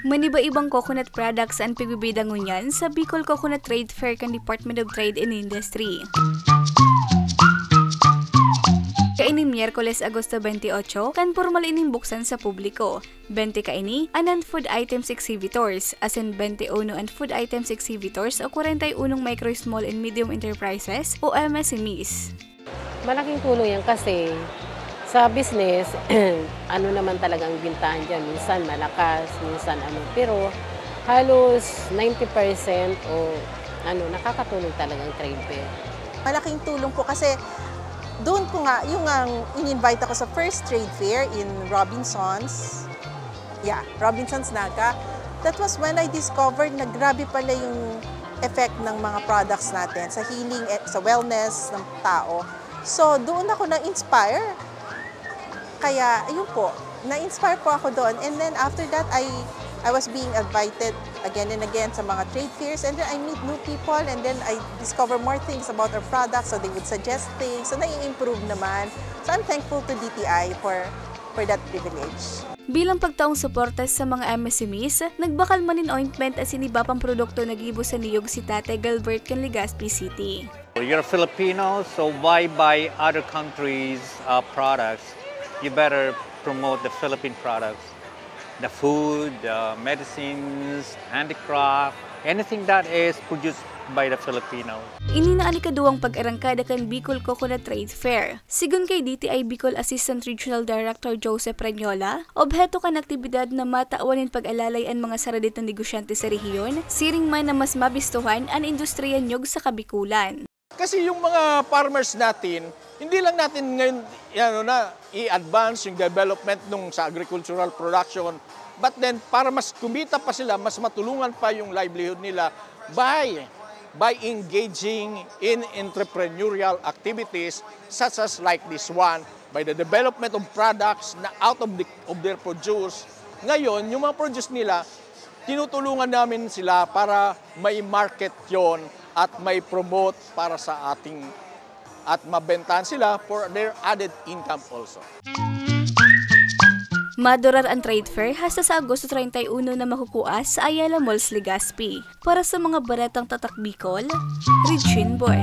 Maniba-ibang coconut products ang pagbibidangon ngunyan sa Bicol Coconut Trade Fair kan Department of Trade and Industry. Kaini Miyerkules Agosto 28, kan formal ining buksan sa publiko. 20 kaini, anan food items exhibitors, asin 21 an food items exhibitors o 41 micro, small and medium enterprises o MSMEs. Malaking tulong yan kasi sa business, ano naman talagang bintahan dyan. Minsan malakas, minsan ano. Pero halos 90% o nakakatulong talagang trade fair. Malaking tulong po kasi doon ko nga, yung in-invite ako sa first trade fair in Robinsons. Yeah, Robinsons Naga. That was when I discovered na grabe pala yung effect ng mga products natin sa healing, sa wellness ng tao. So doon ako na-inspire. Kaya, ayun po, na-inspire po ako doon. And then after that, I was being invited again and again sa mga trade fairs. And then I meet new people and then I discover more things about our products. So they would suggest things. So nai-improve naman. So I'm thankful to DTI for that privilege. Bilang pagtaong suporta sa mga MSMEs, nagbakal manin ointment as iniba pang produkto nagibo sa niyog si Tate Galbert kan Legazpi City. You're Filipino, so why buy other countries' products? You better promote the Philippine products, the food, the medicines, handicraft, anything that is produced by the Filipino. Ininaan ikaduwang pag-arangkada kan Bicol Coconut Trade Fair. Sigun kay DTI Bicol Assistant Regional Director Joseph Ranyola, obheto kan aktibidad na mataawanin pag-alalay ang mga saradit na negosyante sa rehiyon, siring man na mas mabistuhan ang industriya nyog sa Kabikulan. Kasi yung mga farmers natin, hindi lang natin ngayon i-advance yung development nung sa agricultural production, but then para mas kumita pa sila, mas matulungan pa yung livelihood nila by engaging in entrepreneurial activities such as like this one, by the development of products na out of their produce. Ngayon, yung mga produce nila, tinutulungan namin sila para may market yon at may promote para sa ating at mabentahan sila for their added income also. Madurar ang trade fair hasta sa Agosto 31 na makukuas sa Ayala Malls, Legazpi. Para sa mga baratang tatak Bicol, Regine Boy.